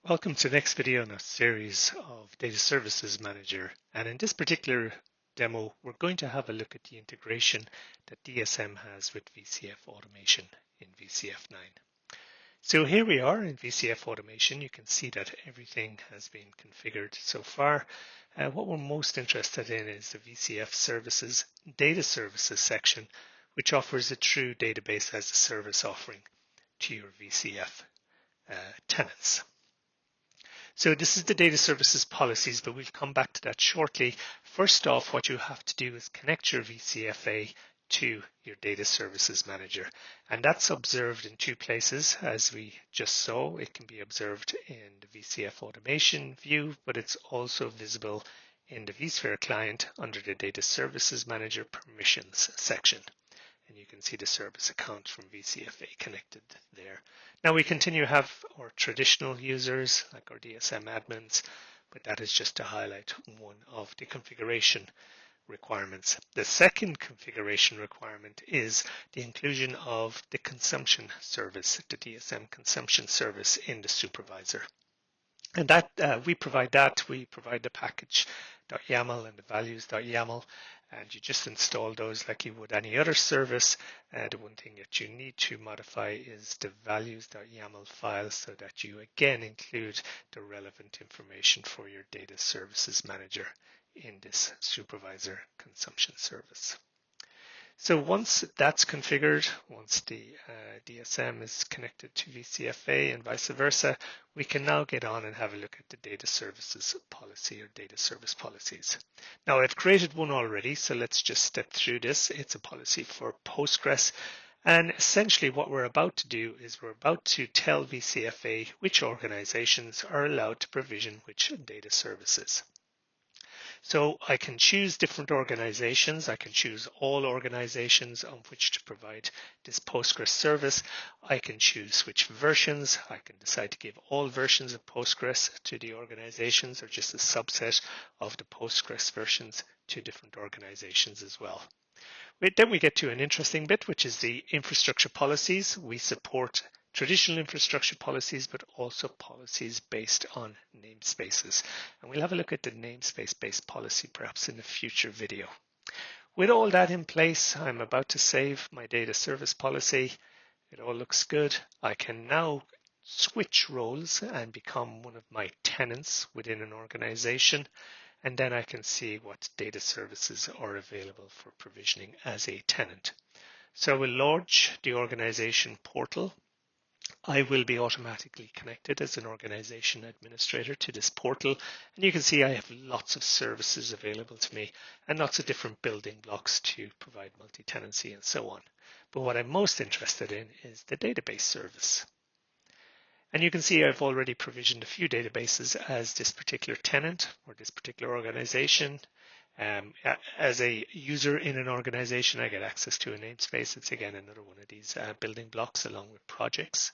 Welcome to the next video in a series of Data Services Manager. And in this particular demo, we're going to have a look at the integration that DSM has with VCF automation in VCF 9. So here we are in VCF automation. You can see that everything has been configured so far. What we're most interested in is the VCF services, data services section, which offers a true database as a service offering to your VCF tenants. So this is the data services policies, but we'll come back to that shortly. First off, what you have to do is connect your VCFA to your data services manager. And that's observed in two places, as we just saw. It can be observed in the VCF automation view, but it's also visible in the vSphere client under the data services manager permissions section. And you can see the service account from VCFA connected there. Now we continue to have our traditional users like our DSM admins, but that is just to highlight one of the configuration requirements. The second configuration requirement is the inclusion of the consumption service, the DSM consumption service in the supervisor. And that we provide the package.yaml and the values.yaml, and you just install those like you would any other service. The one thing that you need to modify is the values.yaml file so that you again include the relevant information for your data services manager in this supervisor consumption service. So once that's configured, once the DSM is connected to VCFA and vice versa, we can now get on and have a look at the data services policy or data service policies. Now I've created one already, so let's just step through this. It's a policy for Postgres. And essentially what we're about to do is we're about to tell VCFA which organizations are allowed to provision which data services. So I can choose different organizations. I can choose all organizations on which to provide this Postgres service. I can choose which versions. I can decide to give all versions of Postgres to the organizations or just a subset of the Postgres versions to different organizations as well. Then we get to an interesting bit, which is the infrastructure policies. We support traditional infrastructure policies, but also policies based on namespaces. And we'll have a look at the namespace-based policy perhaps in a future video. With all that in place, I'm about to save my data service policy. It all looks good. I can now switch roles and become one of my tenants within an organization. And then I can see what data services are available for provisioning as a tenant. So we'll launch the organization portal. I will be automatically connected as an organization administrator to this portal, and you can see I have lots of services available to me and lots of different building blocks to provide multi-tenancy and so on. But what I'm most interested in is the database service. And you can see I've already provisioned a few databases as this particular tenant or this particular organization. As a user in an organization, I get access to a namespace. It's again another one of these building blocks along with projects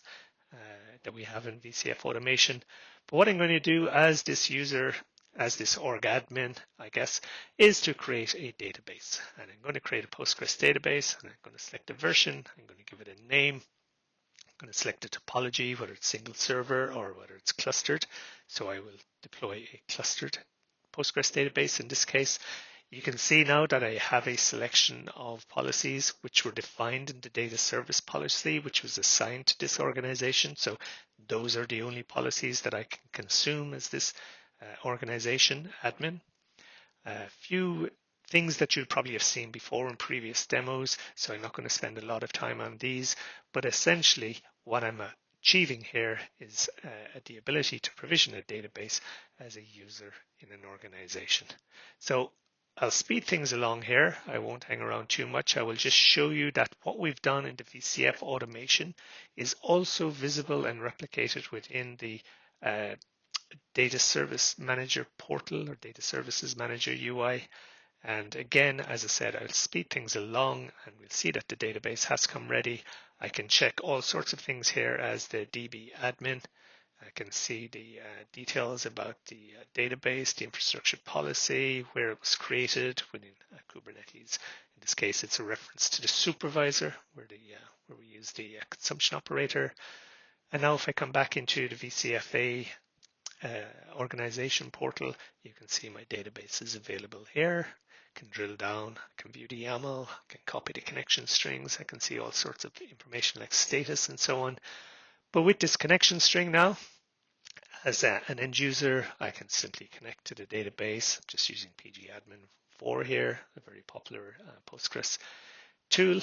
that we have in VCF automation. But what I'm going to do as this user, as this org admin, I guess, is to create a database. And I'm going to create a Postgres database, and I'm going to select a version. I'm going to give it a name. I'm going to select a topology, whether it's single server or whether it's clustered. So I will deploy a clustered Postgres database in this case. You can see now that I have a selection of policies which were defined in the data service policy, which was assigned to this organization. So those are the only policies that I can consume as this organization admin. A few things that you'll probably have seen before in previous demos, so I'm not going to spend a lot of time on these, but essentially what I'm achieving here is the ability to provision a database as a user in an organization. So I'll speed things along here. I won't hang around too much. I will just show you that what we've done in the VCF automation is also visible and replicated within the Data Service Manager portal or Data Services Manager UI. And again, as I said, I'll speed things along and we'll see that the database has come ready. I can check all sorts of things here as the DB admin. I can see the details about the database, the infrastructure policy, where it was created within Kubernetes. In this case, it's a reference to the supervisor where we use the consumption operator. And now if I come back into the VCFA organization portal, you can see my database is available here. I can drill down, I can view the YAML, I can copy the connection strings, I can see all sorts of information like status and so on. But with this connection string now, as an end user, I can simply connect to the database. I'm just using pgadmin 4 here, a very popular Postgres tool.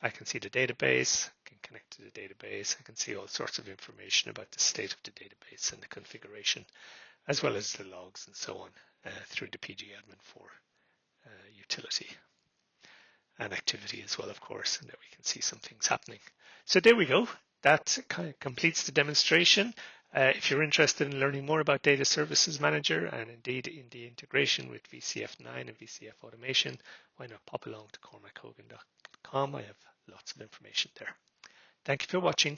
I can see the database, I can connect to the database, I can see all sorts of information about the state of the database and the configuration, as well as the logs and so on through the pgadmin 4 utility. And activity as well, of course, and that we can see some things happening. So there we go. That kind of completes the demonstration. If you're interested in learning more about Data Services Manager and indeed in the integration with VCF 9 and VCF automation, why not pop along to cormachogan.com. I have lots of information there. Thank you for watching.